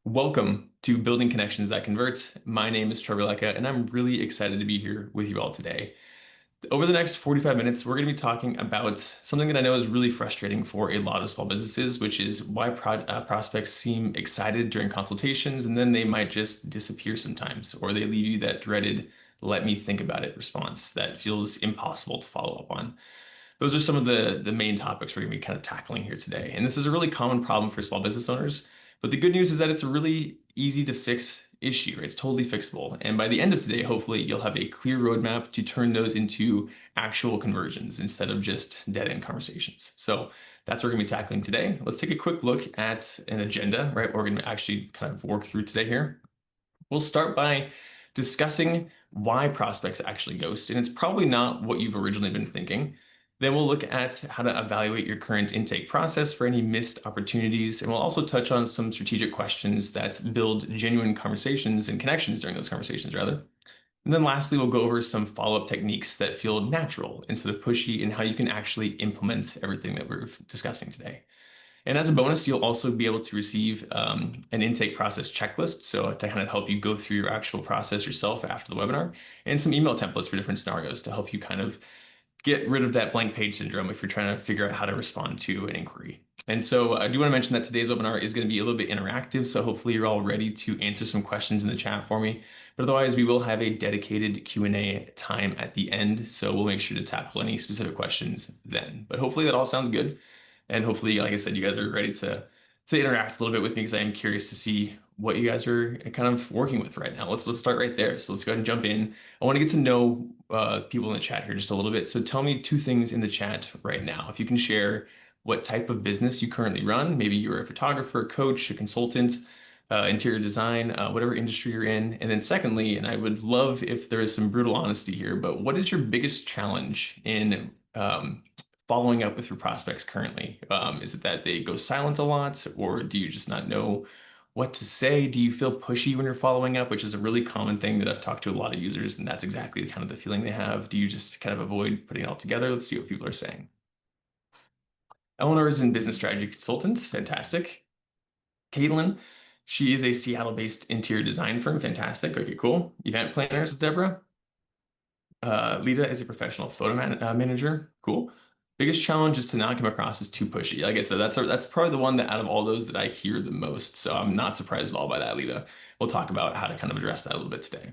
Welcome to Building Connections That Convert. My name is Trevor Lecca, and I'm really excited to be here with you all today. Over the next 45 minutes, we're going to be talking about something that I know is really frustrating for a lot of small businesses, which is why prospects seem excited during consultations, and then they might just disappear sometimes, or they leave you that dreaded, let me think about it response that feels impossible to follow up on. Those are some of the main topics we're going to be kind of tackling here today. And this is a really common problem for small business owners. But the good news is that it's a really easy to fix issue. Right? It's totally fixable. And by the end of today, hopefully you'll have a clear roadmap to turn those into actual conversions instead of just dead end conversations. So that's what we're going to be tackling today. Let's take a quick look at an agenda, right? We're going to actually kind of work through today here. We'll start by discussing why prospects actually ghost, and it's probably not what you've originally been thinking. Then we'll look at how to evaluate your current intake process for any missed opportunities, and we'll also touch on some strategic questions that build genuine conversations and connections during those conversations, rather. And then lastly, we'll go over some follow-up techniques that feel natural instead of pushy and how you can actually implement everything that we're discussing today. And as a bonus, you'll also be able to receive an intake process checklist. So to kind of help you go through your actual process yourself after the webinar, and some email templates for different scenarios to help you kind of get rid of that blank page syndrome if you're trying to figure out how to respond to an inquiry. And so I do want to mention that today's webinar is going to be a little bit interactive. So hopefully you're all ready to answer some questions in the chat for me. But otherwise, we will have a dedicated Q&A time at the end. So we'll make sure to tackle any specific questions then. But hopefully that all sounds good. And hopefully, like I said, you guys are ready to interact a little bit with me because I am curious to see what you guys are kind of working with right now. Let's start right there. So let's go ahead and jump in. I want to get to know people in the chat here just a little bit. So tell me two things in the chat right now. If you can share what type of business you currently run. Maybe you're a photographer, coach, a consultant, interior design, whatever industry you're in. And then secondly, and I would love if there is some brutal honesty here, but what is your biggest challenge in following up with your prospects currently? Is it that they go silent a lot, or do you just not know what to say? Do you feel pushy when you're following up, which is a really common thing that I've talked to a lot of users, and that's exactly kind of the feeling they have. Do you just kind of avoid putting it all together? Let's see what people are saying. Eleanor is in business strategy consultant. Fantastic. Caitlin, she is a Seattle-based interior design firm. Fantastic. Okay, cool. Event planners, Deborah. Lita is a professional photo manager. Cool. Biggest challenge is to not come across as too pushy. Like I said, that's probably the one that out of all those that I hear the most. So I'm not surprised at all by that, Lita. We'll talk about how to kind of address that a little bit today.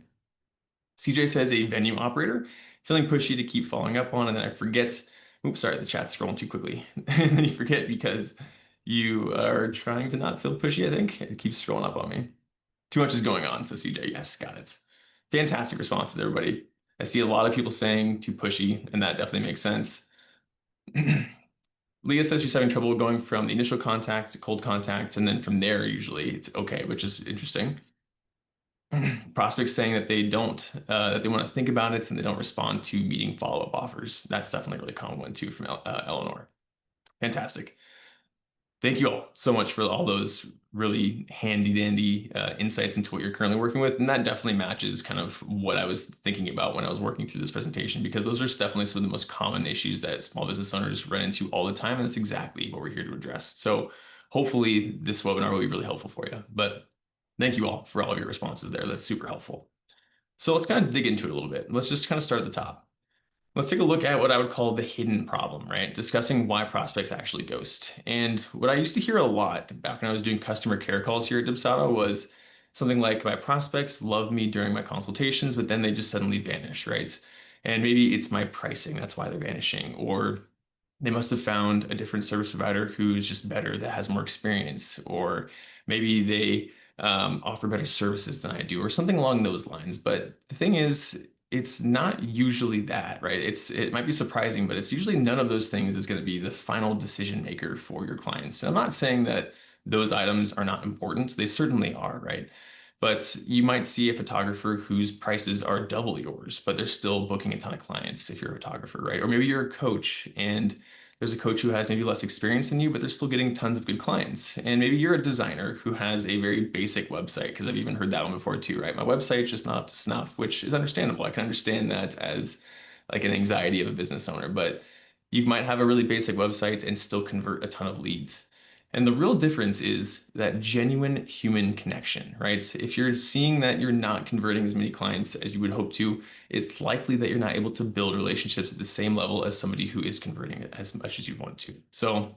CJ says a venue operator, feeling pushy to keep following up on, and then I forget. Oops, sorry, the chat's scrolling too quickly. And then you forget because you are trying to not feel pushy, I think. It keeps scrolling up on me. Too much is going on, says CJ. Yes, got it. Fantastic responses, everybody. I see a lot of people saying too pushy, and that definitely makes sense. Leah says she's having trouble going from the initial contact to cold contact, and then from there, usually it's okay, which is interesting. Prospects saying that they don't, that they want to think about it and they don't respond to meeting follow-up offers. That's definitely a really common one too from Eleanor. Fantastic. Thank you all so much for all those really handy dandy insights into what you're currently working with. And that definitely matches kind of what I was thinking about when I was working through this presentation, because those are definitely some of the most common issues that small business owners run into all the time. And that's exactly what we're here to address. So hopefully this webinar will be really helpful for you. But thank you all for all of your responses there. That's super helpful. So let's kind of dig into it a little bit. Let's just kind of start at the top. Let's take a look at what I would call the hidden problem, right? Discussing why prospects actually ghost. And what I used to hear a lot back when I was doing customer care calls here at Dubsado was something like, my prospects love me during my consultations, but then they just suddenly vanish, right? And maybe it's my pricing, that's why they're vanishing. Or they must have found a different service provider who's just better, that has more experience. Or maybe they offer better services than I do, or something along those lines. But the thing is, it's not usually that, right? It might be surprising, but it's usually none of those things is going to be the final decision maker for your clients. So I'm not saying that those items are not important. They certainly are, right? But you might see a photographer whose prices are double yours, but they're still booking a ton of clients if you're a photographer, right? Or maybe you're a coach and there's a coach who has maybe less experience than you, but they're still getting tons of good clients. And maybe you're a designer who has a very basic website, because I've even heard that one before too, right? My website's just not up to snuff, which is understandable. I can understand that as like an anxiety of a business owner, but you might have a really basic website and still convert a ton of leads. And the real difference is that genuine human connection, right? If you're seeing that you're not converting as many clients as you would hope to, it's likely that you're not able to build relationships at the same level as somebody who is converting as much as you want to. So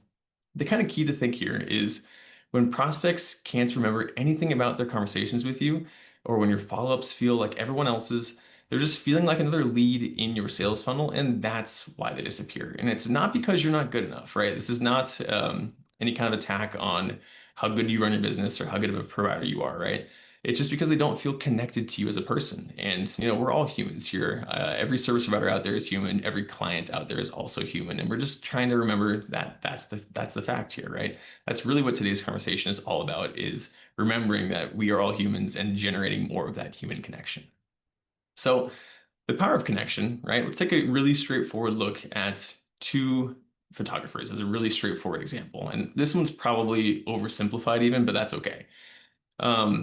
the kind of key to think here is when prospects can't remember anything about their conversations with you, or when your follow-ups feel like everyone else's, they're just feeling like another lead in your sales funnel, and that's why they disappear. And it's not because you're not good enough, right? This is not any kind of attack on how good you run your business or how good of a provider you are, right? It's just because they don't feel connected to you as a person. And we're all humans here. Every service provider out there is human. Every client out there is also human. And we're just trying to remember that that's the fact here, right? That's really what today's conversation is all about, is remembering that we are all humans and generating more of that human connection. So the power of connection, right? Let's take a really straightforward look at two photographers as a really straightforward example. And this one's probably oversimplified even, but that's okay.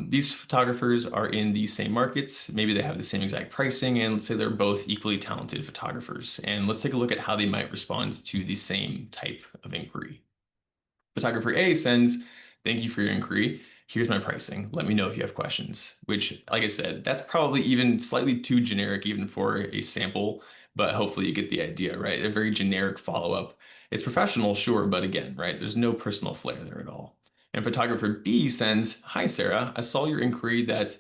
These photographers are in the same markets. Maybe they have the same exact pricing, and let's say they're both equally talented photographers. And let's take a look at how they might respond to the same type of inquiry. Photographer A sends, "Thank you for your inquiry. Here's my pricing. Let me know if you have questions." Which, like I said, that's probably even slightly too generic even for a sample, but hopefully you get the idea, right? A very generic follow-up. It's professional, sure, but again, right? There's no personal flair there at all. And photographer B sends, "Hi, Sarah. I saw your inquiry that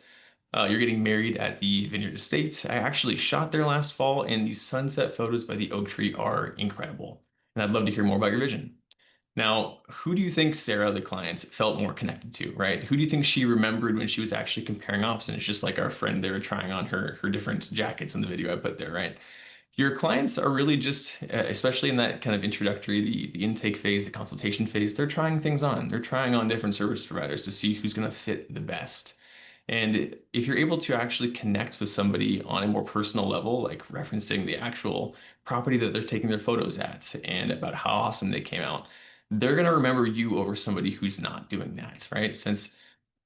you're getting married at the Vineyard Estate. I actually shot there last fall, and these sunset photos by the oak tree are incredible. And I'd love to hear more about your vision." Now, who do you think Sarah, the client, felt more connected to, right? Who do you think she remembered when she was actually comparing options, just like our friend there trying on her different jackets in the video I put there, right? Your clients are really just, especially in that kind of introductory, the intake phase, the consultation phase, they're trying things on. They're trying on different service providers to see who's going to fit the best. And if you're able to actually connect with somebody on a more personal level, like referencing the actual property that they're taking their photos at and about how awesome they came out, they're going to remember you over somebody who's not doing that, right? Since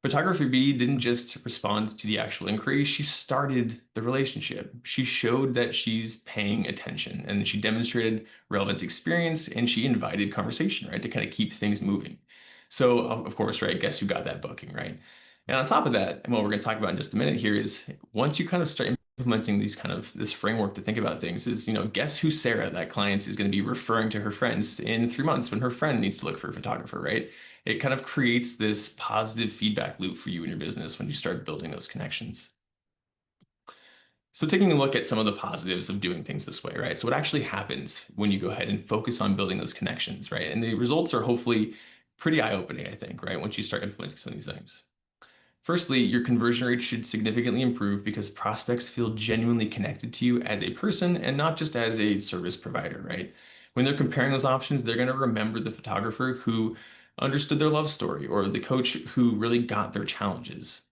photographer B didn't just respond to the actual inquiry, she started the relationship. She showed that she's paying attention, and she demonstrated relevant experience, and she invited conversation, right, to kind of keep things moving. So, of course, right, guess who got that booking, right? And on top of that, and what we're going to talk about in just a minute here is once you kind of start implementing this framework to think about things is, guess who Sarah, that client, is going to be referring to her friends in 3 months when her friend needs to look for a photographer, right? It kind of creates this positive feedback loop for you in your business when you start building those connections. So taking a look at some of the positives of doing things this way, right? So what actually happens when you go ahead and focus on building those connections, right? And the results are hopefully pretty eye-opening, I think, right? Once you start implementing some of these things. Firstly, your conversion rate should significantly improve because prospects feel genuinely connected to you as a person and not just as a service provider, right? When they're comparing those options, they're going to remember the photographer who understood their love story or the coach who really got their challenges.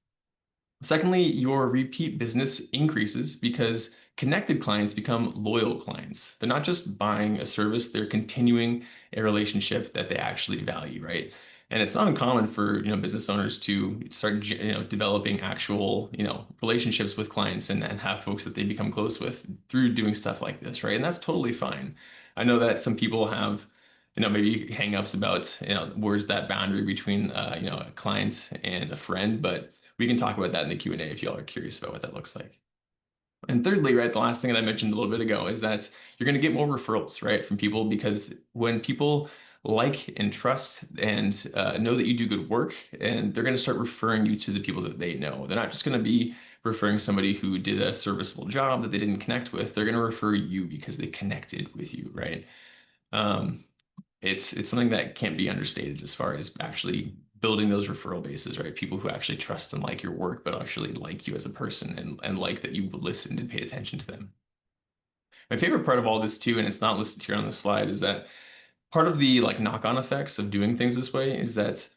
Secondly, your repeat business increases because connected clients become loyal clients. They're not just buying a service, they're continuing a relationship that they actually value, right? And it's not uncommon for, business owners to start, developing actual, relationships with clients and have folks that they become close with through doing stuff like this, right? And that's totally fine. I know that some people have, maybe hangups about, where's that boundary between, a client and a friend, but we can talk about that in the Q&A if y'all are curious about what that looks like. And thirdly, right, the last thing that I mentioned a little bit ago is that you're going to get more referrals, right, from people, because when people like and trust and know that you do good work, and they're going to start referring you to the people that they know. They're not just going to be referring somebody who did a serviceable job that they didn't connect with. They're going to refer you because they connected with you, right? Um, it's something that can't be understated as far as actually building those referral bases, right? People who actually trust and like your work, but actually like you as a person and like that you listened and paid attention to them. My favorite part of all this too, and it's not listed here on the slide, is that part of the like knock-on effects of doing things this way is that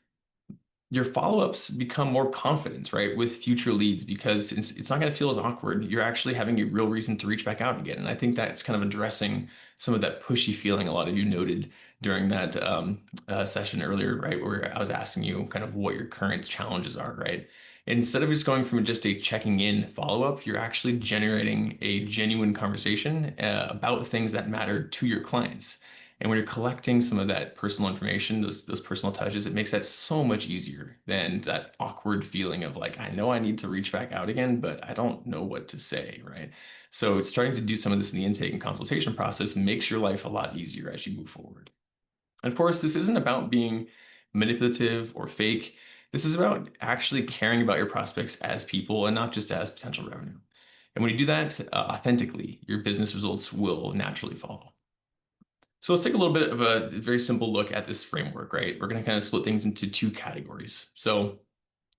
your follow-ups become more confident, right, with future leads because it's not going to feel as awkward. You're actually having a real reason to reach back out again. And I think that's kind of addressing some of that pushy feeling a lot of you noted during that session earlier, right, where I was asking you kind of what your current challenges are, right? Instead of just going from just a checking in follow-up, you're actually generating a genuine conversation about things that matter to your clients. And when you're collecting some of that personal information, those personal touches, it makes that so much easier than that awkward feeling of like, I know I need to reach back out again, but I don't know what to say, right? So it's starting to do some of this in the intake and consultation process makes your life a lot easier as you move forward. And of course, this isn't about being manipulative or fake. This is about actually caring about your prospects as people and not just as potential revenue. And when you do that authentically, your business results will naturally follow. So let's take a little bit of a very simple look at this framework, right? We're going to kind of split things into two categories. So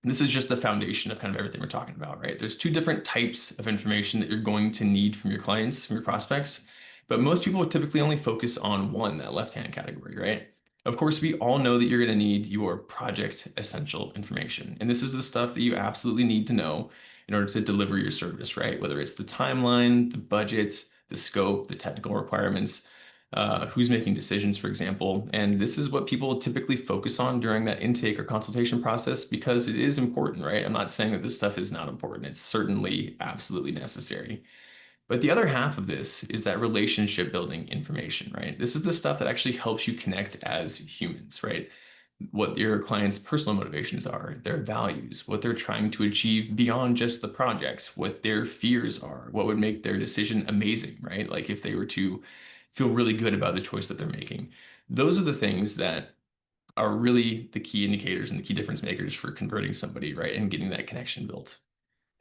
this is just the foundation of kind of everything we're talking about, right? There's two different types of information that you're going to need from your clients, from your prospects, but most people would typically only focus on one, that left-hand category, right? Of course, we all know that you're going to need your project essential information. And this is the stuff that you absolutely need to know in order to deliver your service, right? Whether it's the timeline, the budget, the scope, the technical requirements, who's making decisions, for example. And this is what people typically focus on during that intake or consultation process because it is important, right? I'm not saying that this stuff is not important. It's certainly absolutely necessary. But the other half of this is that relationship building information, right? This is the stuff that actually helps you connect as humans, right? What your clients' personal motivations are, their values, what they're trying to achieve beyond just the project, what their fears are, what would make their decision amazing, right? Like if they were to feel really good about the choice that they're making. Those are the things that are really the key indicators and the key difference makers for converting somebody, right? And getting that connection built.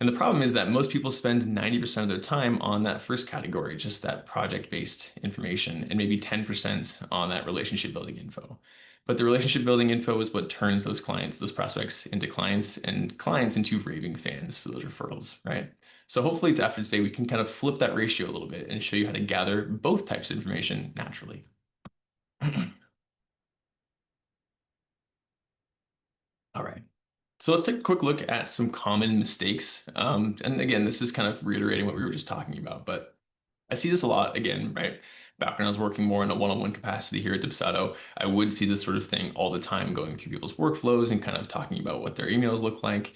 And the problem is that most people spend 90% of their time on that first category, just that project-based information, and maybe 10% on that relationship building info. But the relationship building info is what turns those clients, those prospects into clients and clients into raving fans for those referrals, right? So hopefully after today, we can kind of flip that ratio a little bit and show you how to gather both types of information naturally. All right. So let's take a quick look at some common mistakes. And again, this is kind of reiterating what we were just talking about, but I see this a lot again, right? Back when I was working more in a one-on-one capacity here at Dipsato, I would see this sort of thing all the time going through people's workflows and kind of talking about what their emails look like.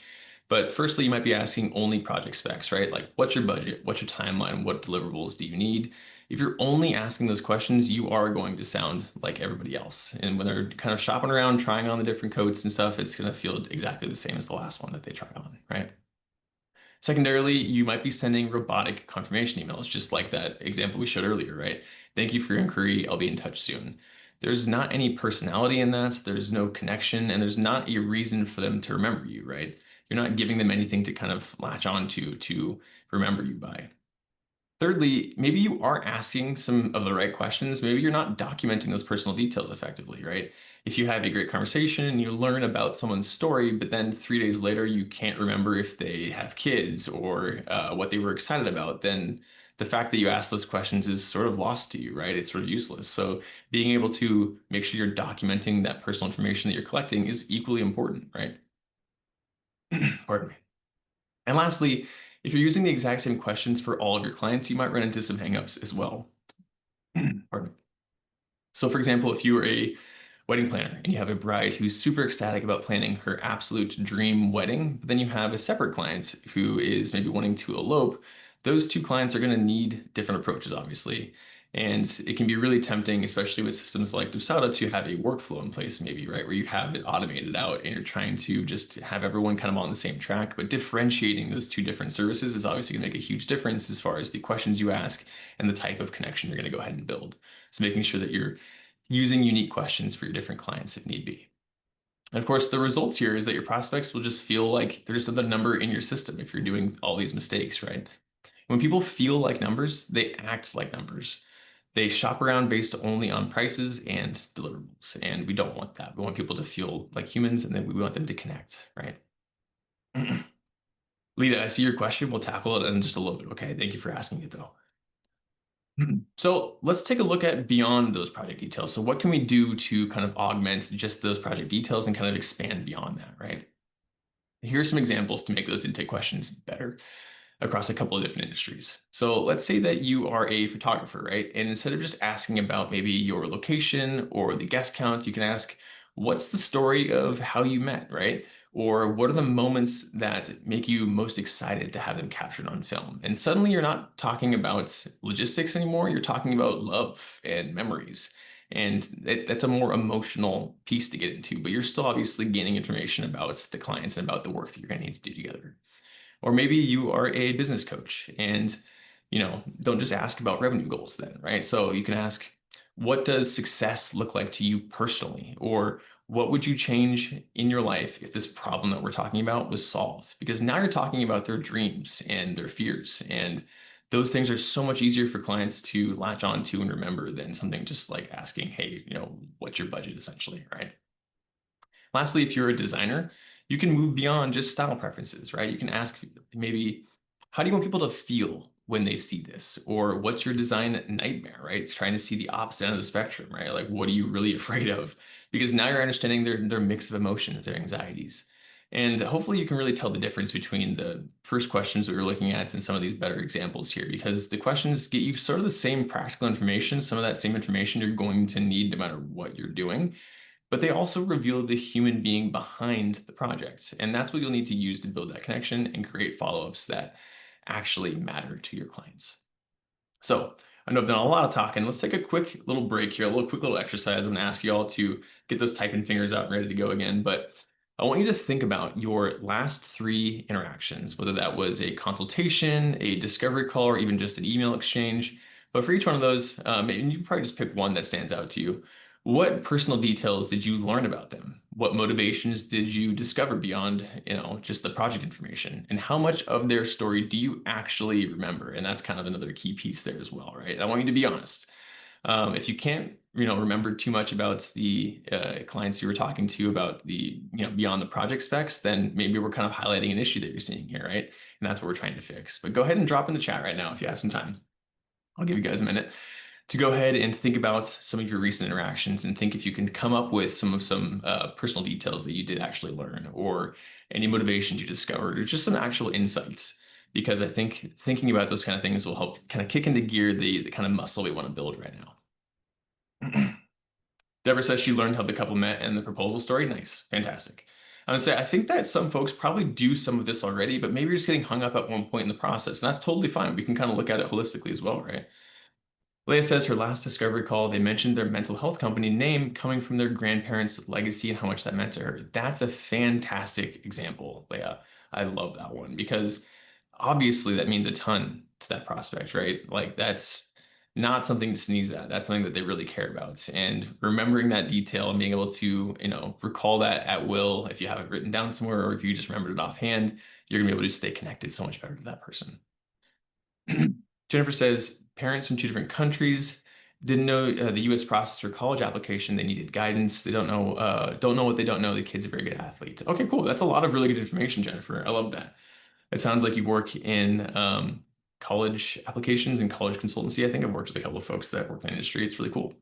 But firstly, you might be asking only project specs, right? Like what's your budget? What's your timeline? What deliverables do you need? If you're only asking those questions, you are going to sound like everybody else. And when they're kind of shopping around, trying on the different coats and stuff, it's going to feel exactly the same as the last one that they tried on, right? Secondarily, you might be sending robotic confirmation emails, just like that example we showed earlier, right? Thank you for your inquiry. I'll be in touch soon. There's not any personality in that. There's no connection, and there's not a reason for them to remember you, right? You're not giving them anything to kind of latch onto to remember you by. Thirdly, maybe you aren't asking some of the right questions. Maybe you're not documenting those personal details effectively, right? If you have a great conversation and you learn about someone's story, but then 3 days later you can't remember if they have kids or what they were excited about, then the fact that you asked those questions is sort of lost to you, right? It's sort of useless. So being able to make sure you're documenting that personal information that you're collecting is equally important, right? Pardon me. And lastly, if you're using the exact same questions for all of your clients, you might run into some hangups as well. Pardon me. So for example, if you are a wedding planner and you have a bride who's super ecstatic about planning her absolute dream wedding, but then you have a separate client who is maybe wanting to elope, those two clients are going to need different approaches, obviously. And it can be really tempting, especially with systems like Dosada, to have a workflow in place, maybe, right, where you have it automated out and you're trying to just have everyone kind of on the same track. But differentiating those two different services is obviously going to make a huge difference as far as the questions you ask and the type of connection you're going to go ahead and build. So making sure that you're using unique questions for your different clients if need be. And of course, the results here is that your prospects will just feel like they're just another number in your system if you're doing all these mistakes, right? When people feel like numbers, they act like numbers. They shop around based only on prices and deliverables. And we don't want that. We want people to feel like humans and then we want them to connect, right? Lita, I see your question. We'll tackle it in just a little bit. Okay. Thank you for asking it though. So let's take a look at beyond those project details. So what can we do to kind of augment just those project details and kind of expand beyond that, right? Here are some examples to make those intake questions better across a couple of different industries. So let's say that you are a photographer, right? And instead of just asking about maybe your location or the guest count, you can ask, what's the story of how you met, right? Or what are the moments that make you most excited to have them captured on film? And suddenly you're not talking about logistics anymore. You're talking about love and memories. And that's a more emotional piece to get into, but you're still obviously gaining information about the clients and about the work that you're going to need to do together. Or maybe you are a business coach and, don't just ask about revenue goals then, right? So you can ask, what does success look like to you personally? Or what would you change in your life if this problem that we're talking about was solved? Because now you're talking about their dreams and their fears. And those things are so much easier for clients to latch on to and remember than something just like asking, hey, what's your budget essentially, right? Lastly, if you're a designer, you can move beyond just style preferences, right? You can ask maybe, how do you want people to feel when they see this? Or what's your design nightmare, right? Trying to see the opposite end of the spectrum, right? Like, what are you really afraid of? Because now you're understanding their mix of emotions, their anxieties. And hopefully you can really tell the difference between the first questions that we are looking at and some of these better examples here, because the questions get you sort of the same practical information, some of that same information you're going to need no matter what you're doing, but they also reveal the human being behind the project. And that's what you'll need to use to build that connection and create follow-ups that actually matter to your clients. So I know I've done a lot of talking. Let's take a quick little break here, a quick little exercise. I'm gonna ask you all to get those typing fingers out and ready to go again. But I want you to think about your last 3 interactions, whether that was a consultation, a discovery call, or even just an email exchange. But for each one of those, maybe you probably just pick one that stands out to you. What personal details did you learn about them? What motivations did you discover beyond, just the project information? And how much of their story do you actually remember? And that's kind of another key piece there as well, right? I want you to be honest. If you can't, remember too much about the clients you were talking to about the, beyond the project specs, then maybe we're kind of highlighting an issue that you're seeing here, right? And that's what we're trying to fix. But go ahead and drop in the chat right now if you have some time. I'll give you guys a minute to go ahead and think about some of your recent interactions and think if you can come up with some personal details that you did actually learn, or any motivations you discovered, or just some actual insights. Because I think thinking about those kind of things will help kind of kick into gear the kind of muscle we want to build right now. Deborah says she learned how the couple met and the proposal story. Nice, fantastic. I'm gonna say I think that some folks probably do some of this already, but maybe you're just getting hung up at one point in the process, and that's totally fine. We can kind of look at it holistically as well, right? Leah says her last discovery call, they mentioned their mental health company name coming from their grandparents' legacy and how much that meant to her. That's a fantastic example, Leah. I love that one because obviously that means a ton to that prospect, right? Like that's not something to sneeze at. That's something that they really care about. And remembering that detail and being able to, recall that at will, if you have it written down somewhere or if you just remembered it offhand, you're gonna be able to stay connected so much better to that person. Jennifer says parents from 2 different countries didn't know the U.S. process for college application. They needed guidance. They don't know what they don't know. The kid's a very good athlete. Okay, cool. That's a lot of really good information, Jennifer. I love that. It sounds like you work in college applications and college consultancy. I think I've worked with a couple of folks that work in the industry. It's really cool.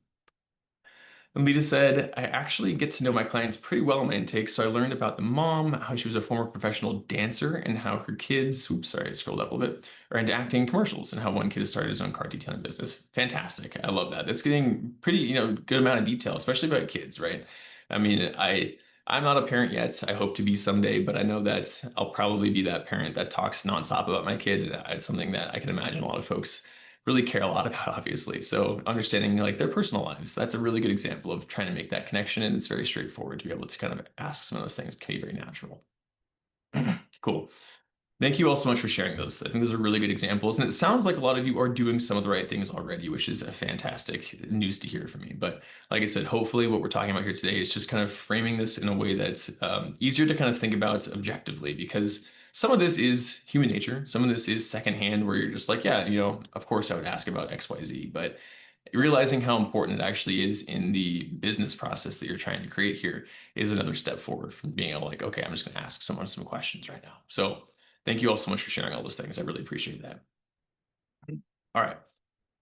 And Lita said, I actually get to know my clients pretty well in my intake, so I learned about the mom, how she was a former professional dancer, and how her kids, oops, sorry, I scrolled up a little bit, are into acting commercials, and how one kid has started his own car detailing business. Fantastic. I love that. That's getting pretty, good amount of detail, especially about kids, right? I mean, I'm not a parent yet. I hope to be someday, but I know that I'll probably be that parent that talks nonstop about my kid. It's something that I can imagine a lot of folks really care a lot about, obviously. So understanding like their personal lives, that's a really good example of trying to make that connection. And it's very straightforward to be able to kind of ask some of those things. It can be very natural. Cool. Thank you all so much for sharing those. I think those are really good examples. And it sounds like a lot of you are doing some of the right things already, which is a fantastic news to hear from me. But like I said, hopefully what we're talking about here today is just kind of framing this in a way that's easier to kind of think about objectively, because some of this is human nature. Some of this is secondhand where you're just like, yeah, of course I would ask about XYZ. But realizing how important it actually is in the business process that you're trying to create here is another step forward from being able like, okay, I'm just going to ask someone some questions right now. So thank you all so much for sharing all those things. I really appreciate that. All right.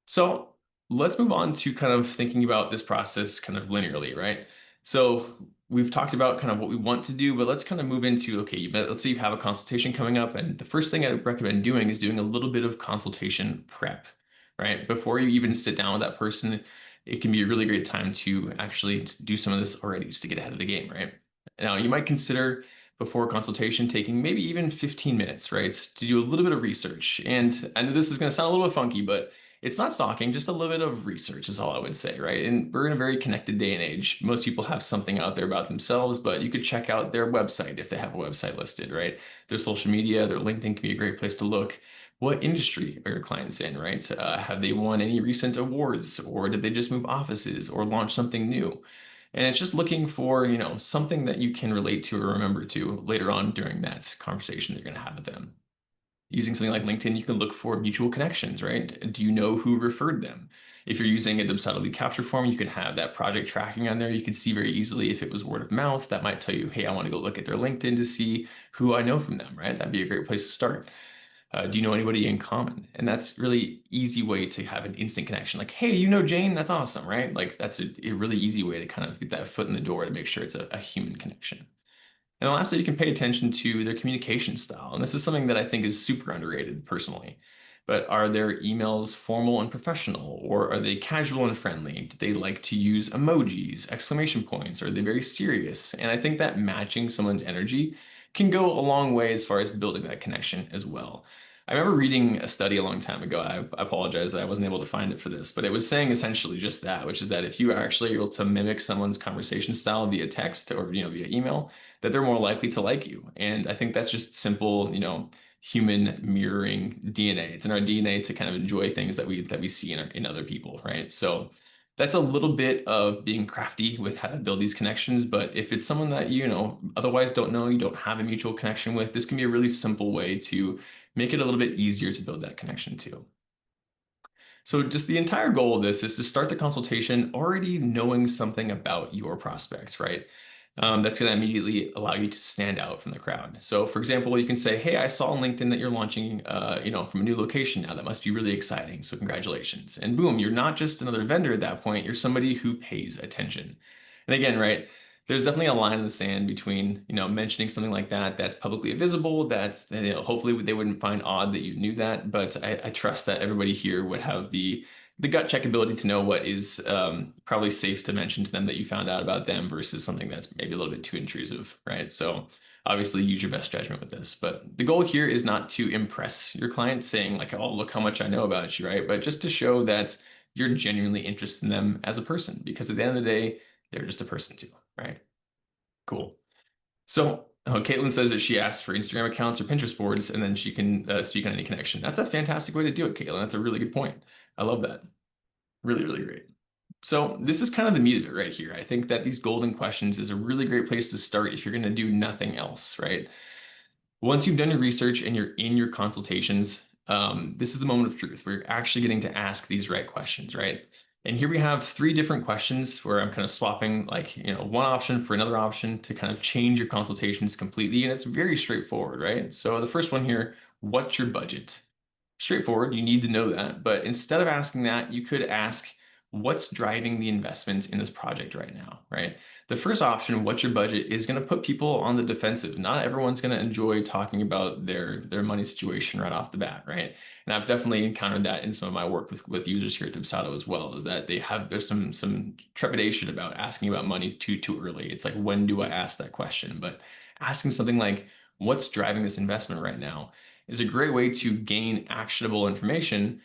So let's move on to kind of thinking about this process kind of linearly, right? So we've talked about kind of what we want to do, but let's kind of move into, okay, let's say you have a consultation coming up, and the first thing I would recommend doing is doing a little bit of consultation prep, right? Before you even sit down with that person, it can be a really great time to actually do some of this already just to get ahead of the game, right? Now, you might consider before consultation taking maybe even 15 minutes, right, to do a little bit of research. And I know this is going to sound a little bit funky, but It's not stalking, just a little bit of research is all I would say, right? And we're in a very connected day and age. Most people have something out there about themselves, but you could check out their website if they have a website listed, right? Their social media, their LinkedIn can be a great place to look. What industry are your clients in, right? Have they won any recent awards, or did they just move offices or launch something new? And it's just looking for, something that you can relate to or remember to later on during that conversation that you're going to have with them. Using something like LinkedIn, you can look for mutual connections, right? Do you know who referred them? If you're using a subtly capture form, you can have that project tracking on there. You can see very easily if it was word of mouth. That might tell you, hey, I want to go look at their LinkedIn to see who I know from them, right? That'd be a great place to start. Do you know anybody in common? And that's really easy way to have an instant connection. Like, hey, you know Jane? That's awesome, right? Like that's a really easy way to kind of get that foot in the door to make sure it's a human connection. And then lastly, you can pay attention to their communication style. And this is something that I think is super underrated personally. But are their emails formal and professional, or are they casual and friendly? Do they like to use emojis, exclamation points? Are they very serious? And I think that matching someone's energy can go a long way as far as building that connection as well. I remember reading a study a long time ago. I apologize that I wasn't able to find it for this, but it was saying essentially just that, which is that if you are actually able to mimic someone's conversation style via text or via email, that they're more likely to like you. And I think that's just simple, human mirroring DNA. It's in our DNA to kind of enjoy things that we see in other people, right? So that's a little bit of being crafty with how to build these connections. But if it's someone that otherwise don't know, you don't have a mutual connection with, this can be a really simple way to make it a little bit easier to build that connection too. So just the entire goal of this is to start the consultation already knowing something about your prospects, right? That's going to immediately allow you to stand out from the crowd. So for example, you can say, hey, I saw on LinkedIn that you're launching, from a new location now. That must be really exciting. So congratulations. And boom, you're not just another vendor at that point. You're somebody who pays attention. And again, right, there's definitely a line in the sand between, mentioning something like that that's publicly visible, that's, hopefully they wouldn't find odd that you knew that, but I trust that everybody here would have the gut check ability to know what is probably safe to mention to them that you found out about them versus something that's maybe a little bit too intrusive, right? So obviously use your best judgment with this. But the goal here is not to impress your client saying like, oh, look how much I know about you, right? But just to show that you're genuinely interested in them as a person, because at the end of the day, they're just a person too, right? Cool. So Caitlin says that she asks for Instagram accounts or Pinterest boards, and then she can speak on any connection. That's a fantastic way to do it, Caitlin. That's a really good point. I love that. Really, really great. So this is kind of the meat of it right here. I think that these golden questions is a really great place to start if you're going to do nothing else, right? Once you've done your research and you're in your consultations, this is the moment of truth where you're actually getting to ask these right questions, right? And here we have three different questions where I'm kind of swapping like, one option for another option to kind of change your consultations completely. And it's very straightforward, right? So the first one here, what's your budget? Straightforward, you need to know that. But instead of asking that, you could ask, what's driving the investment in this project right now, right? The first option, what's your budget, is going to put people on the defensive. Not everyone's going to enjoy talking about their money situation right off the bat, right? And I've definitely encountered that in some of my work with users here at Dubsado as well, is that there's some trepidation about asking about money too early. It's like, when do I ask that question? But asking something like, what's driving this investment right now, is a great way to gain actionable information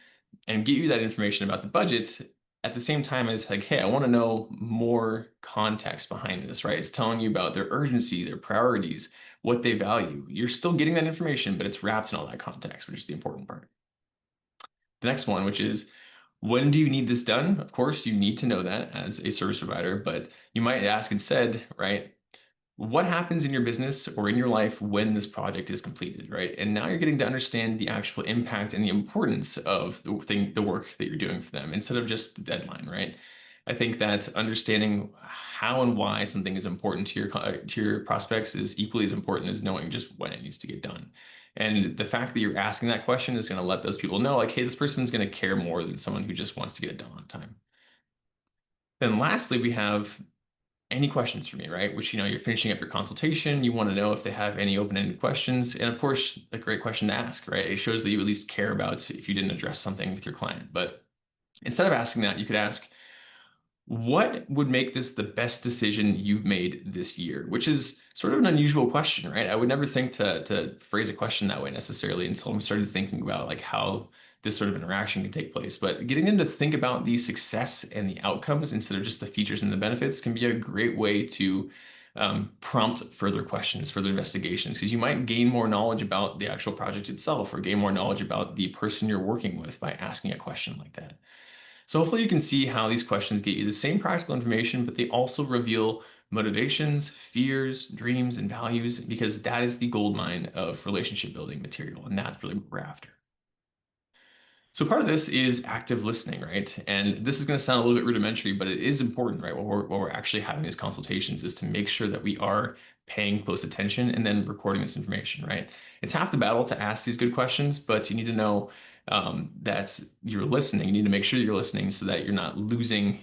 and get you that information about the budget at the same time as like, hey, I want to know more context behind this, right? It's telling you about their urgency, their priorities, what they value. You're still getting that information, but it's wrapped in all that context, which is the important part. The next one, which is, when do you need this done? Of course, you need to know that as a service provider, but you might ask instead, right? What happens in your business or in your life when this project is completed, right? And now you're getting to understand the actual impact and the importance of the work that you're doing for them instead of just the deadline, right? I think that understanding how and why something is important to your prospects is equally as important as knowing just when it needs to get done. And the fact that you're asking that question is going to let those people know, like, hey, this person's going to care more than someone who just wants to get it done on time. Then lastly, we have any questions for me, right? Which, you're finishing up your consultation. You want to know if they have any open-ended questions. And of course, a great question to ask, right? It shows that you at least care about if you didn't address something with your client. But instead of asking that, you could ask, what would make this the best decision you've made this year? Which is sort of an unusual question, right? I would never think to phrase a question that way necessarily until I started thinking about like how this sort of interaction can take place. But getting them to think about the success and the outcomes instead of just the features and the benefits can be a great way to prompt further questions, further investigations, because you might gain more knowledge about the actual project itself or gain more knowledge about the person you're working with by asking a question like that. So hopefully you can see how these questions get you the same practical information, but they also reveal motivations, fears, dreams, and values, because that is the gold mine of relationship building material, and that's really what we're after. So part of this is active listening, right? And this is going to sound a little bit rudimentary, but it is important, right? While we're actually having these consultations is to make sure that we are paying close attention and then recording this information, right? It's half the battle to ask these good questions, but you need to know that you're listening. You need to make sure that you're listening so that you're not losing,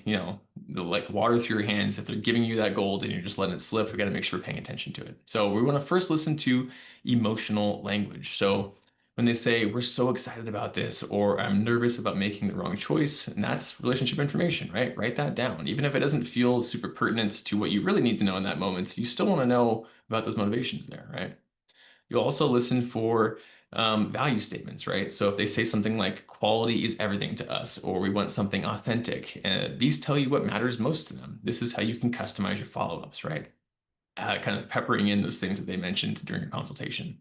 the like water through your hands. If they're giving you that gold and you're just letting it slip, we got to make sure we're paying attention to it. So we want to first listen to emotional language. So when they say, we're so excited about this, or I'm nervous about making the wrong choice, and that's relationship information, right? Write that down. Even if it doesn't feel super pertinent to what you really need to know in that moment, you still want to know about those motivations there, right? You'll also listen for value statements, right? So if they say something like quality is everything to us, or we want something authentic, these tell you what matters most to them. This is how you can customize your follow-ups, right? Kind of peppering in those things that they mentioned during your consultation.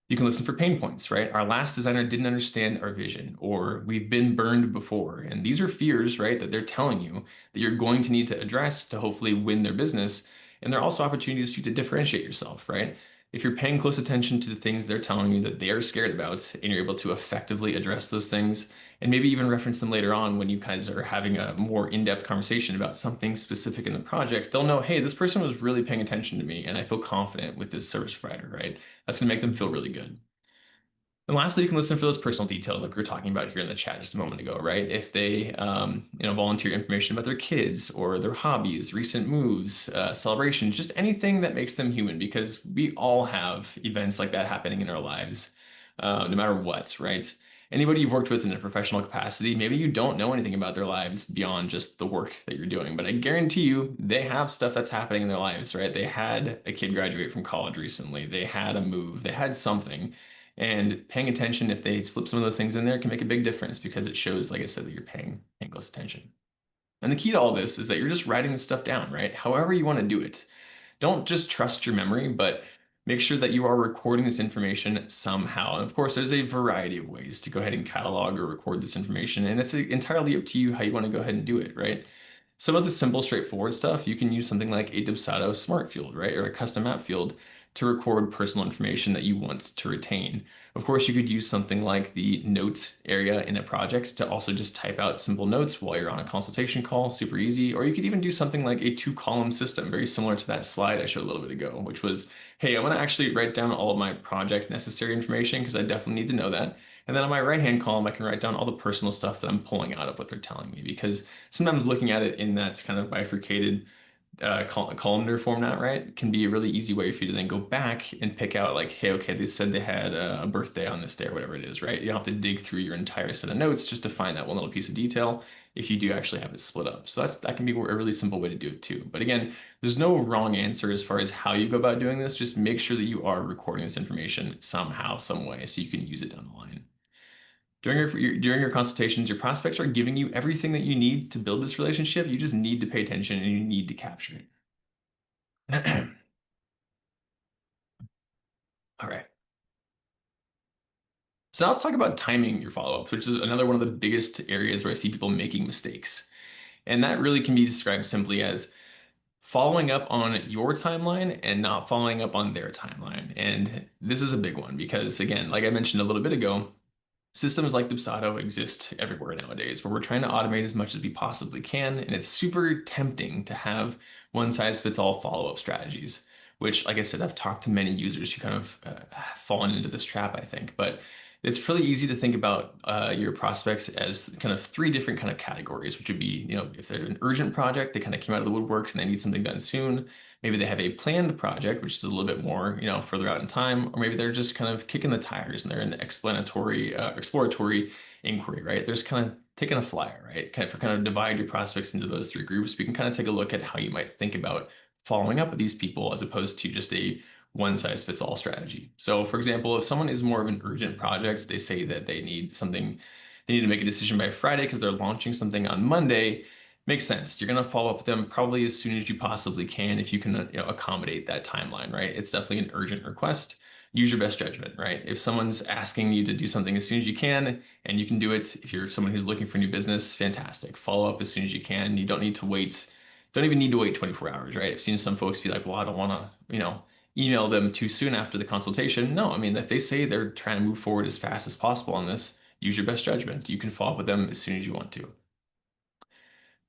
You can listen for pain points, right? Our last designer didn't understand our vision, or we've been burned before. And these are fears, right, that they're telling you that you're going to need to address to hopefully win their business. And they're also opportunities for you to differentiate yourself, right? If you're paying close attention to the things they're telling you that they are scared about, and you're able to effectively address those things, and maybe even reference them later on when you guys are having a more in-depth conversation about something specific in the project, they'll know, hey, this person was really paying attention to me, and I feel confident with this service provider, right? That's going to make them feel really good. And lastly, you can listen for those personal details like we were talking about here in the chat just a moment ago, right? If they, volunteer information about their kids or their hobbies, recent moves, celebrations, just anything that makes them human, because we all have events like that happening in our lives, no matter what, right? Anybody you've worked with in a professional capacity, maybe you don't know anything about their lives beyond just the work that you're doing, but I guarantee you they have stuff that's happening in their lives, right? They had a kid graduate from college recently, they had a move, they had something. And paying attention, if they slip some of those things in there, can make a big difference because it shows, like I said, that you're paying close attention. And the key to all this is that you're just writing this stuff down, right? However you want to do it. Don't just trust your memory, but make sure that you are recording this information somehow. And of course, there's a variety of ways to go ahead and catalog or record this information, and it's entirely up to you how you want to go ahead and do it, right? Some of the simple, straightforward stuff, you can use something like a Dubsado smart field, right? Or a custom map field to record personal information that you want to retain. Of course, you could use something like the notes area in a project to also just type out simple notes while you're on a consultation call, super easy. Or you could even do something like a two-column system, very similar to that slide I showed a little bit ago, which was, hey, I want to actually write down all of my project necessary information because I definitely need to know that. And then on my right-hand column, I can write down all the personal stuff that I'm pulling out of what they're telling me, because sometimes looking at it in that kind of bifurcated columnar format, right, can be a really easy way for you to then go back and pick out like, hey, okay, they said they had a birthday on this day or whatever it is, right? You don't have to dig through your entire set of notes just to find that one little piece of detail if you do actually have it split up. So that can be a really simple way to do it too. But again, there's no wrong answer as far as how you go about doing this. Just make sure that you are recording this information somehow, some way, so you can use it down the line. During your consultations, your prospects are giving you everything that you need to build this relationship. You just need to pay attention and you need to capture it. All right. So now let's talk about timing your follow-ups, which is another one of the biggest areas where I see people making mistakes. And that really can be described simply as following up on your timeline and not following up on their timeline. And this is a big one because, again, like I mentioned a little bit ago, systems like Dubsado exist everywhere nowadays, where we're trying to automate as much as we possibly can, and it's super tempting to have one-size-fits-all follow-up strategies, which, like I said, I've talked to many users who kind of fallen into this trap, I think. But it's really easy to think about your prospects as kind of three different kind of categories, which would be, if they're an urgent project, they kind of came out of the woodwork and they need something done soon. Maybe they have a planned project, which is a little bit more, further out in time, or maybe they're just kind of kicking the tires and they're in the exploratory inquiry, right? They're just kind of taking a flyer, right? Kind of divide your prospects into those three groups. We can kind of take a look at how you might think about following up with these people as opposed to just a one-size-fits-all strategy. So for example, if someone is more of an urgent project, they say that they need something, they need to make a decision by Friday because they're launching something on Monday, makes sense. You're going to follow up with them probably as soon as you possibly can if you can, accommodate that timeline, right? It's definitely an urgent request. Use your best judgment, right? If someone's asking you to do something as soon as you can and you can do it, if you're someone who's looking for new business, fantastic. Follow up as soon as you can. You don't need to wait, don't even need to wait 24 hours, right? I've seen some folks be like, well, I don't want to, email them too soon after the consultation. No, I mean, if they say they're trying to move forward as fast as possible on this, use your best judgment. You can follow up with them as soon as you want to.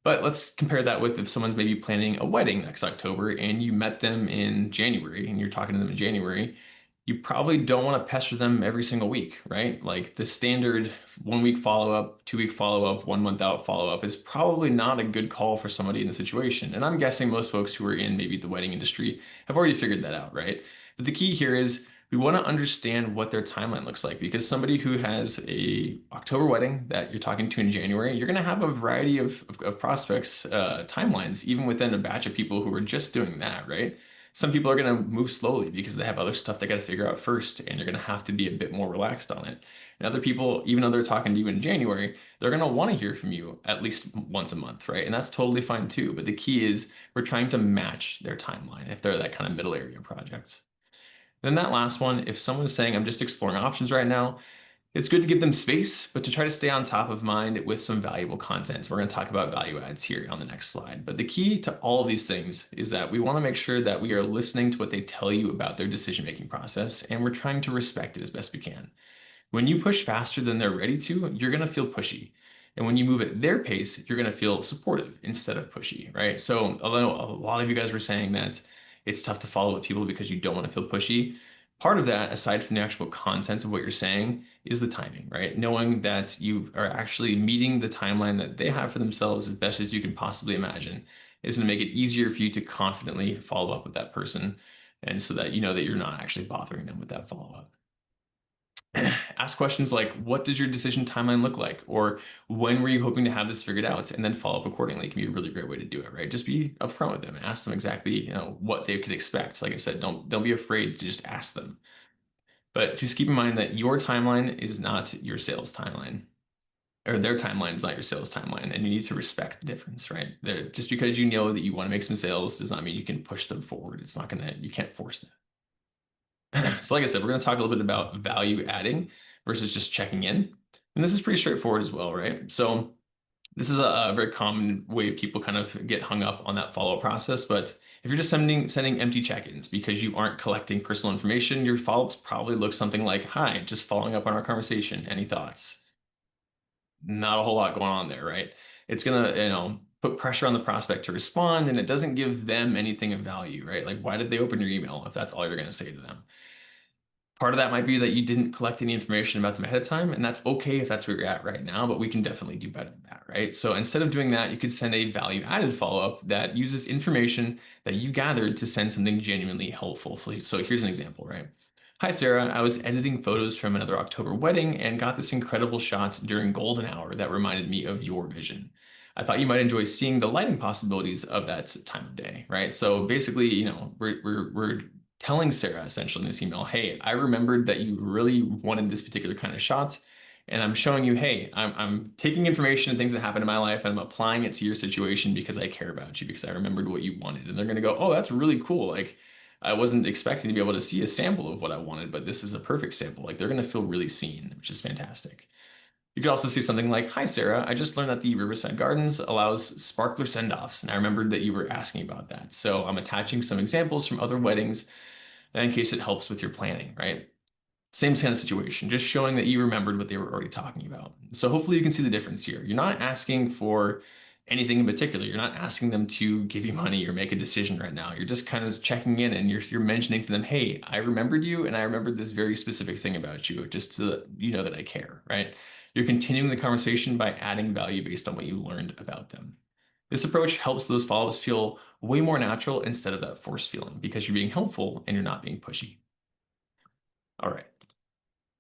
But let's compare that with if someone's maybe planning a wedding next October and you met them in January and you're talking to them in January, you probably don't want to pester them every single week, right? Like the standard 1 week follow-up, 2 week follow-up, 1 month out follow-up is probably not a good call for somebody in the situation. And I'm guessing most folks who are in maybe the wedding industry have already figured that out, right? But the key here is we want to understand what their timeline looks like because somebody who has a October wedding that you're talking to in January, you're going to have a variety of prospects, timelines, even within a batch of people who are just doing that, right? Some people are going to move slowly because they have other stuff they got to figure out first, and you're going to have to be a bit more relaxed on it. And other people, even though they're talking to you in January, they're going to want to hear from you at least once a month, right? And that's totally fine too. But the key is we're trying to match their timeline if they're that kind of middle area project. Then that last one, if someone's saying, I'm just exploring options right now, it's good to give them space, but to try to stay on top of mind with some valuable content. We're going to talk about value adds here on the next slide. But the key to all of these things is that we want to make sure that we are listening to what they tell you about their decision-making process, and we're trying to respect it as best we can. When you push faster than they're ready to, you're going to feel pushy. And when you move at their pace, you're going to feel supportive instead of pushy, right? So although a lot of you guys were saying that it's tough to follow with people because you don't want to feel pushy, part of that, aside from the actual content of what you're saying, is the timing, right? Knowing that you are actually meeting the timeline that they have for themselves as best as you can possibly imagine is going to make it easier for you to confidently follow up with that person. And so that you know that you're not actually bothering them with that follow-up. Ask questions like, what does your decision timeline look like? Or when were you hoping to have this figured out? And then follow up accordingly. It can be a really great way to do it, right? Just be upfront with them and ask them exactly, what they could expect. Like I said, don't be afraid to just ask them. But just keep in mind that your timeline is not your sales timeline, or their timeline is not your sales timeline, and you need to respect the difference, right? Just because you know that you want to make some sales does not mean you can push them forward. It's not gonna, you can't force that. So like I said, we're going to talk a little bit about value adding versus just checking in. And this is pretty straightforward as well, right? So this is a very common way people kind of get hung up on that follow-up process. But if you're just sending empty check-ins because you aren't collecting personal information, your follow-ups probably look something like, hi, just following up on our conversation. Any thoughts? Not a whole lot going on there, right? It's going to, put pressure on the prospect to respond, and it doesn't give them anything of value, right? Like, why did they open your email if that's all you're going to say to them? Part of that might be that you didn't collect any information about them ahead of time, and that's okay if that's where you're at right now, but we can definitely do better than that, right? So instead of doing that, you could send a value-added follow-up that uses information that you gathered to send something genuinely helpful. So here's an example, right? Hi, Sarah. I was editing photos from another October wedding and got this incredible shot during golden hour that reminded me of your vision. I thought you might enjoy seeing the lighting possibilities of that time of day, right? So basically, we're telling Sarah essentially in this email, hey, I remembered that you really wanted this particular kind of shot. And I'm showing you, hey, I'm taking information and things that happen in my life and I'm applying it to your situation because I care about you, because I remembered what you wanted. And they're going to go, oh, that's really cool. Like, I wasn't expecting to be able to see a sample of what I wanted, but this is a perfect sample. Like, they're going to feel really seen, which is fantastic. You could also see something like, hi, Sarah, I just learned that the Riverside Gardens allows sparkler send-offs, and I remembered that you were asking about that. So I'm attaching some examples from other weddings in case it helps with your planning, right? Same kind of situation, just showing that you remembered what they were already talking about. So hopefully you can see the difference here. You're not asking for anything in particular. You're not asking them to give you money or make a decision right now. You're just kind of checking in and you're mentioning to them, hey, I remembered you and I remembered this very specific thing about you, just so you know that I care, right? You're continuing the conversation by adding value based on what you learned about them. This approach helps those follow-ups feel way more natural instead of that forced feeling because you're being helpful and you're not being pushy. All right.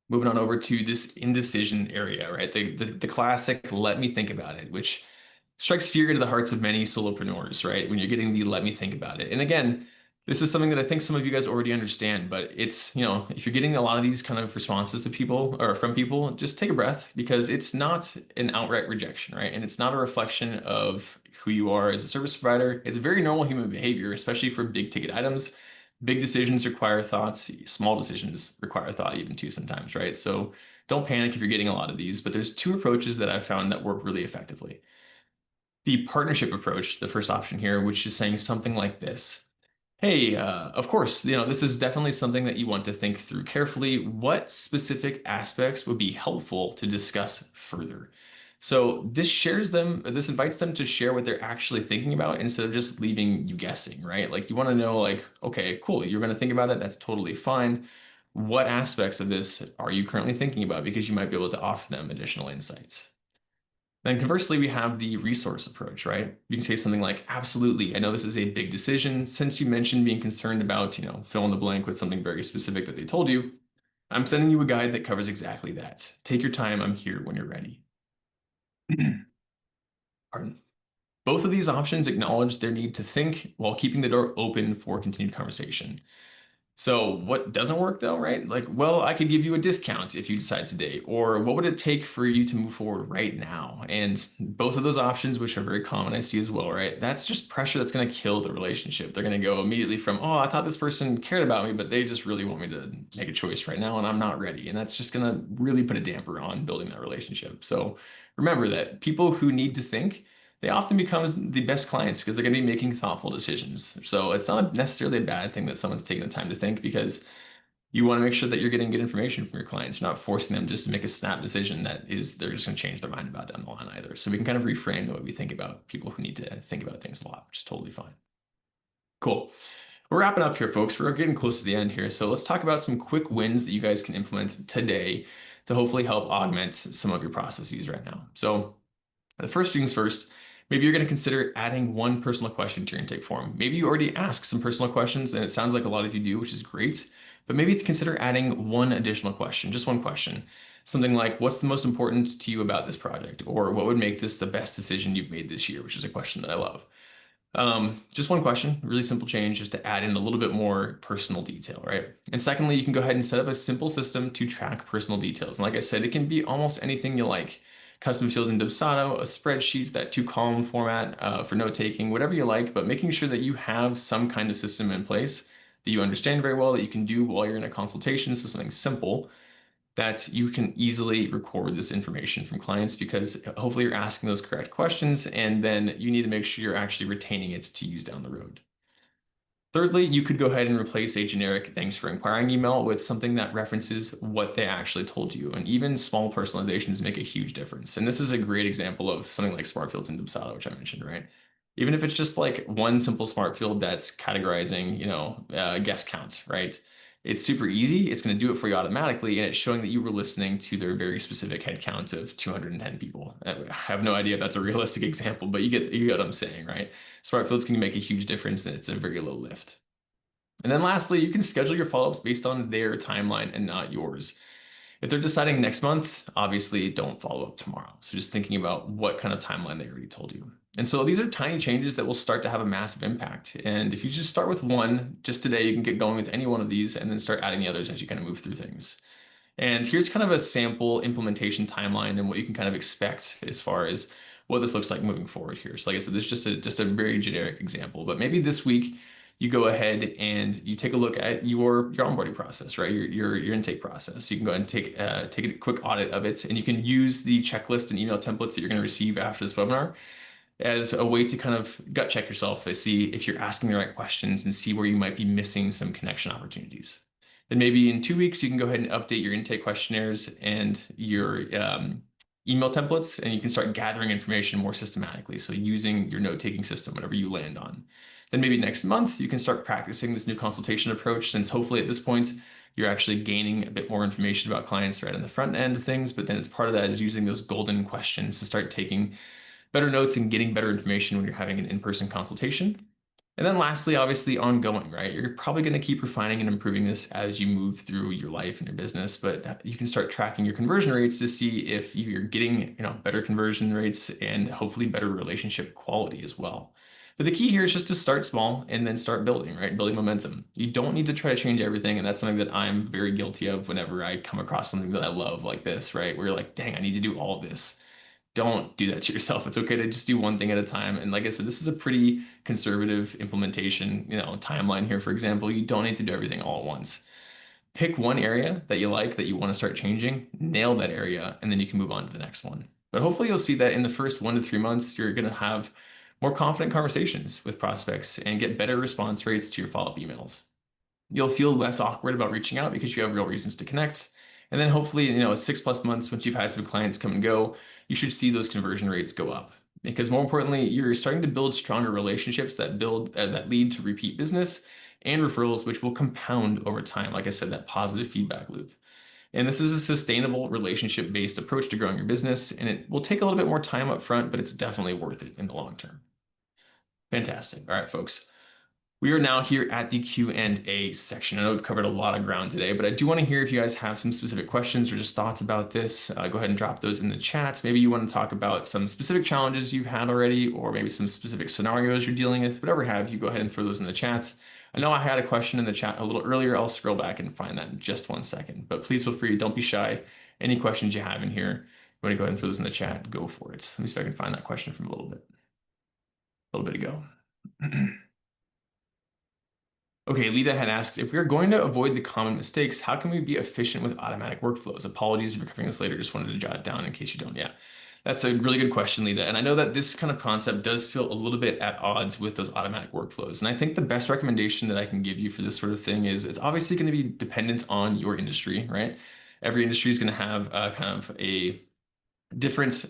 Moving on over to this indecision area, right? The classic let me think about it, which strikes fear into the hearts of many solopreneurs, right? When you're getting the let me think about it. And again, This is something that I think some of you guys already understand, but it's, if you're getting a lot of these kind of responses to people or from people, just take a breath because it's not an outright rejection, right? And it's not a reflection of who you are as a service provider. It's a very normal human behavior, especially for big ticket items. Big decisions require thoughts. Small decisions require thought even too sometimes, right? So don't panic if you're getting a lot of these, but there's two approaches that I've found that work really effectively. The partnership approach, the first option here, which is saying something like this. Hey, of course, this is definitely something that you want to think through carefully. What specific aspects would be helpful to discuss further? So this invites them to share what they're actually thinking about instead of just leaving you guessing, right? Like you want to know, like, okay, cool, you're going to think about it. That's totally fine. What aspects of this are you currently thinking about? Because you might be able to offer them additional insights. Then conversely, we have the resource approach, right? You can say something like, absolutely, I know this is a big decision. Since you mentioned being concerned about, fill in the blank with something very specific that they told you, I'm sending you a guide that covers exactly that. Take your time. I'm here when you're ready. Pardon. Both of these options acknowledge their need to think while keeping the door open for continued conversation. So what doesn't work though, right? Like, well, I could give you a discount if you decide today, or what would it take for you to move forward right now? And both of those options, which are very common, I see as well, right? That's just pressure that's going to kill the relationship. They're going to go immediately from, oh, I thought this person cared about me, but they just really want me to make a choice right now, and I'm not ready. And that's just going to really put a damper on building that relationship. So remember that people who need to think, they often become the best clients because they're going to be making thoughtful decisions. So it's not necessarily a bad thing that someone's taking the time to think because you want to make sure that you're getting good information from your clients. You're not forcing them just to make a snap decision that they're just going to change their mind about down the line either. So we can kind of reframe the way we think about people who need to think about things a lot, which is totally fine. Cool. We're wrapping up here, folks. We're getting close to the end here. So let's talk about some quick wins that you guys can implement today to hopefully help augment some of your processes right now. So the first things first, maybe you're going to consider adding one personal question to your intake form. Maybe you already ask some personal questions, and it sounds like a lot of you do, which is great. But maybe consider adding one additional question, just one question. Something like, what's the most important to you about this project? Or what would make this the best decision you've made this year, which is a question that I love. Just one question, really simple change, just to add in a little bit more personal detail, right? And secondly, you can go ahead and set up a simple system to track personal details. And like I said, it can be almost anything you like. Custom fields in Dubsado, a spreadsheet, that two-column format for note-taking, whatever you like, but making sure that you have some kind of system in place that you understand very well, that you can do while you're in a consultation, so something simple that you can easily record this information from clients because hopefully you're asking those correct questions and then you need to make sure you're actually retaining it to use down the road. Thirdly, you could go ahead and replace a generic thanks for inquiring email with something that references what they actually told you. And even small personalizations make a huge difference. And this is a great example of something like smart fields in Dubsado, which I mentioned, right? Even if it's just like one simple smart field that's categorizing, guest count, right? It's super easy. It's going to do it for you automatically. And it's showing that you were listening to their very specific head count of 210 people. I have no idea if that's a realistic example, but you get what I'm saying, right? Smart fields can make a huge difference and it's a very low lift. And then lastly, you can schedule your follow-ups based on their timeline and not yours. If they're deciding next month, obviously don't follow up tomorrow. So just thinking about what kind of timeline they already told you. And so these are tiny changes that will start to have a massive impact. And if you just start with one, just today, you can get going with any one of these and then start adding the others as you kind of move through things. And here's kind of a sample implementation timeline and what you can kind of expect as far as what this looks like moving forward here. So like I said, this is just a very generic example, but maybe this week you go ahead and you take a look at your onboarding process, right? Your intake process. You can go ahead and take a quick audit of it, and you can use the checklist and email templates that you're going to receive after this webinar as a way to kind of gut check yourself to see if you're asking the right questions and see where you might be missing some connection opportunities. Then maybe in 2 weeks, you can go ahead and update your intake questionnaires and your email templates, and you can start gathering information more systematically. So using your note-taking system, whatever you land on. Then maybe next month, you can start practicing this new consultation approach, since hopefully at this point, you're actually gaining a bit more information about clients right on the front end of things. But then as part of that is using those golden questions to start taking better notes and getting better information when you're having an in-person consultation. And then lastly, obviously ongoing, right? You're probably going to keep refining and improving this as you move through your life and your business, but you can start tracking your conversion rates to see if you're getting, better conversion rates and hopefully better relationship quality as well. But the key here is just to start small and then start building, right? Building momentum. You don't need to try to change everything. And that's something that I'm very guilty of whenever I come across something that I love like this, right? Where you're like, dang, I need to do all of this. Don't do that to yourself. It's okay to just do one thing at a time. And like I said, this is a pretty conservative implementation, timeline here, for example. You don't need to do everything all at once. Pick one area that you like, that you want to start changing, nail that area, and then you can move on to the next one. But hopefully you'll see that in the first 1 to 3 months, you're going to have more confident conversations with prospects and get better response rates to your follow-up emails. You'll feel less awkward about reaching out because you have real reasons to connect. And then hopefully, 6+ months, once you've had some clients come and go, you should see those conversion rates go up. Because more importantly, you're starting to build stronger relationships that lead to repeat business and referrals, which will compound over time. Like I said, that positive feedback loop. And this is a sustainable relationship-based approach to growing your business, and it will take a little bit more time up front, but it's definitely worth it in the long term. Fantastic. All right, folks. We are now here at the Q&A section. I know we've covered a lot of ground today, but I do want to hear if you guys have some specific questions or just thoughts about this. Go ahead and drop those in the chats. Maybe you want to talk about some specific challenges you've had already, or maybe some specific scenarios you're dealing with. Whatever have you, go ahead and throw those in the chats. I know I had a question in the chat a little earlier. I'll scroll back and find that in just 1 second. But please feel free, don't be shy. Any questions you have in here, you want to go ahead and throw those in the chat, go for it. Let me see if I can find that question from a little bit ago. Okay, Lita had asked, if we are going to avoid the common mistakes, how can we be efficient with automatic workflows? Apologies if you're covering this later, just wanted to jot it down in case you don't yet. That's a really good question, Lita. And I know that this kind of concept does feel a little bit at odds with those automatic workflows. And I think the best recommendation that I can give you for this sort of thing is it's obviously going to be dependent on your industry, right? Every industry is going to have kind of a different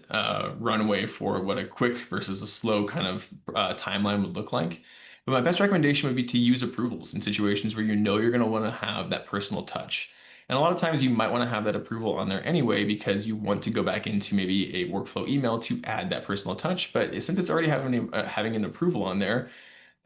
runway for what a quick versus a slow kind of timeline would look like. But my best recommendation would be to use approvals in situations where you know you're going to want to have that personal touch. And a lot of times you might want to have that approval on there anyway because you want to go back into maybe a workflow email to add that personal touch. But since it's already having an approval on there,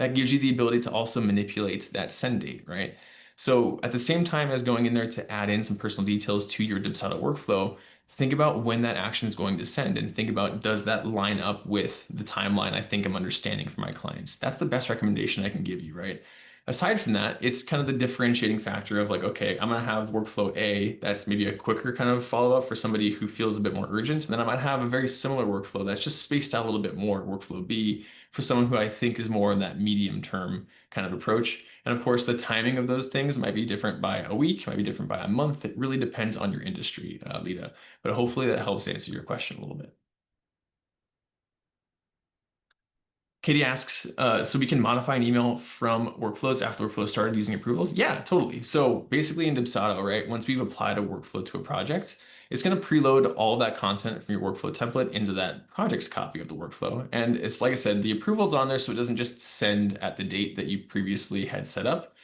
that gives you the ability to also manipulate that send date, right? So at the same time as going in there to add in some personal details to your Dubsado workflow, think about when that action is going to send and think about, does that line up with the timeline I think I'm understanding for my clients? That's the best recommendation I can give you, right? Aside from that, it's kind of the differentiating factor of like, okay, I'm gonna have workflow A that's maybe a quicker kind of follow-up for somebody who feels a bit more urgent. And then I might have a very similar workflow that's just spaced out a little bit more, workflow B, for someone who I think is more in that medium term kind of approach. And of course, the timing of those things might be different by a week, might be different by a month. It really depends on your industry, Lita. But hopefully that helps answer your question a little bit. Katie asks, so we can modify an email from workflows after workflow started using approvals? Yeah, totally. So basically in Dubsado, right, once we've applied a workflow to a project, it's going to preload all of that content from your workflow template into that project's copy of the workflow. And it's like I said, the approval's on there so it doesn't just send at the date that you previously had set up.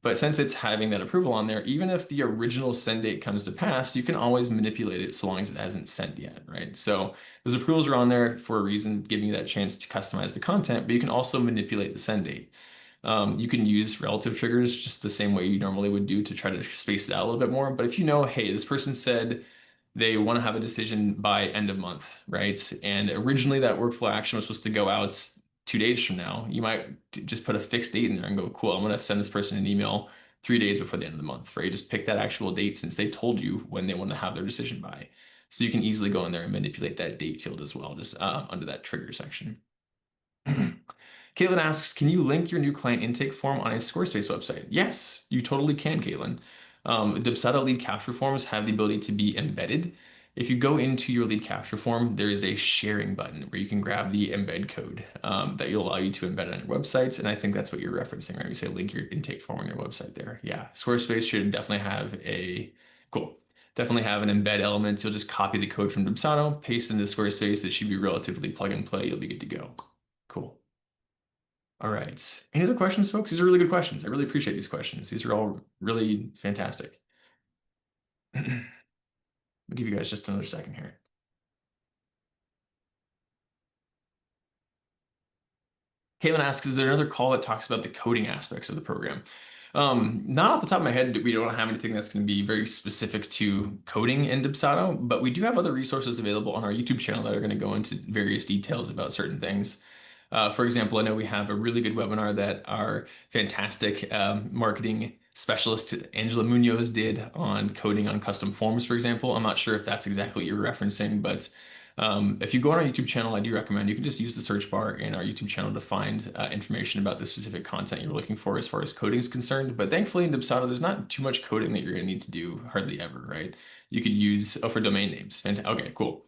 But since it's having that approval on there, even if the original send date comes to pass, you can always manipulate it so long as it hasn't sent yet, right? So those approvals are on there for a reason, giving you that chance to customize the content, but you can also manipulate the send date. You can use relative triggers just the same way you normally would do to try to space it out a little bit more. But if you know, hey, this person said they want to have a decision by end of month, right? And originally that workflow action was supposed to go out 2 days from now. You might just put a fixed date in there and go, cool, I'm going to send this person an email 3 days before the end of the month, right? Just pick that actual date since they told you when they want to have their decision by. So you can easily go in there and manipulate that date field as well, just under that trigger section. Caitlin asks, can you link your new client intake form on a Squarespace website? Yes, you totally can, Caitlin. Dubsado lead capture forms have the ability to be embedded. If you go into your lead capture form, there is a sharing button where you can grab the embed code that will allow you to embed it on your website. And I think that's what you're referencing, right? You say link your intake form on your website there. Yeah, Squarespace should definitely have definitely have an embed element. You'll just copy the code from Dubsado, paste into Squarespace. It should be relatively plug and play. You'll be good to go. Cool. All right. Any other questions, folks? These are really good questions. I really appreciate these questions. These are all really fantastic. I'll give you guys just another second here. Caitlin asks, is there another call that talks about the coding aspects of the program? Not off the top of my head, we don't have anything that's going to be very specific to coding in Dubsado, but we do have other resources available on our YouTube channel that are going to go into various details about certain things. For example, I know we have a really good webinar that our fantastic marketing specialist Angela Munoz did on coding on custom forms, for example. I'm not sure if that's exactly what you're referencing, but if you go on our YouTube channel, I do recommend you can just use the search bar in our YouTube channel to find information about the specific content you're looking for as far as coding is concerned. But thankfully in Dubsado, there's not too much coding that you're going to need to do, hardly ever, right? You could use, oh, for domain names. Okay, cool.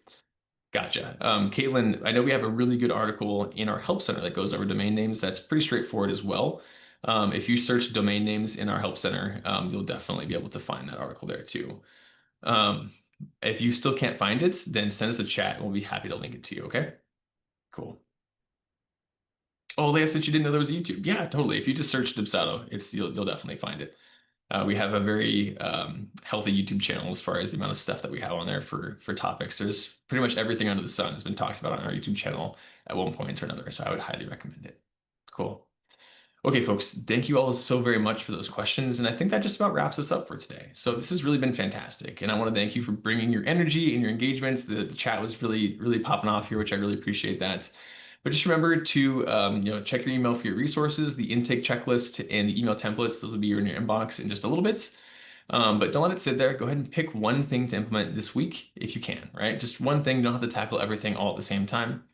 Gotcha. Caitlin, I know we have a really good article in our Help Center that goes over domain names. That's pretty straightforward as well. If you search domain names in our Help Center, you'll definitely be able to find that article there too. Um, if you still can't find it, then send us a chat and we'll be happy to link it to you, okay? Cool. Oh, Leah said you didn't know there was YouTube. Yeah, totally. If you just search Dubsado, you'll definitely find it. We have a very healthy YouTube channel as far as the amount of stuff that we have on there for topics. There's pretty much everything under the sun has been talked about on our YouTube channel at one point or another, so I would highly recommend it. Cool. Okay, folks, thank you all so very much for those questions. And I think that just about wraps us up for today. So this has really been fantastic. And I want to thank you for bringing your energy and your engagements. The chat was really, really popping off here, which I really appreciate that. But just remember to check your email for your resources, the intake checklist, and the email templates. Those will be in your inbox in just a little bit. But don't let it sit there. Go ahead and pick one thing to implement this week if you can, right? Just one thing. You don't have to tackle everything all at the same time.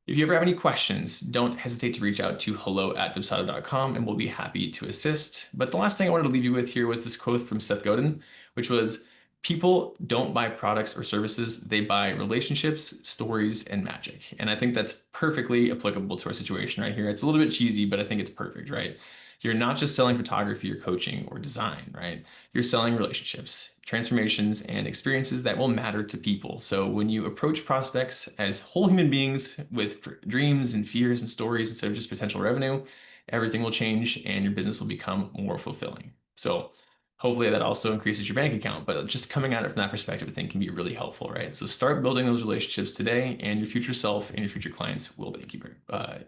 If you ever have any questions, don't hesitate to reach out to hello@dubsado.com and we'll be happy to assist. But the last thing I wanted to leave you with here was this quote from Seth Godin, which was, people don't buy products or services, they buy relationships, stories, and magic. And I think that's perfectly applicable to our situation right here. It's a little bit cheesy, but I think it's perfect, right? You're not just selling photography or coaching or design, right? You're selling relationships, transformations, and experiences that will matter to people. So when you approach prospects as whole human beings with dreams and fears and stories instead of just potential revenue, everything will change and your business will become more fulfilling. So hopefully that also increases your bank account, but just coming at it from that perspective, I think can be really helpful, right? So start building those relationships today, and your future self and your future clients will thank you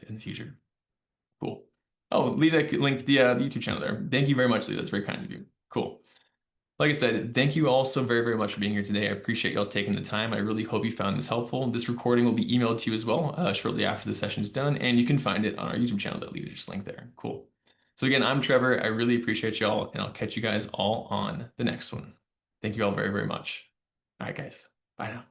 in the future. Cool. Oh, Lita linked the YouTube channel there. Thank you very much, Lita. That's very kind of you. Cool. Like I said, thank you all so very, very much for being here today. I appreciate y'all taking the time. I really hope you found this helpful. This recording will be emailed to you as well shortly after the session's done, and you can find it on our YouTube channel that Lita just linked there. Cool. So again, I'm Trevor. I really appreciate y'all, and I'll catch you guys all on the next one. Thank you all very, very much. All right, guys. Bye now.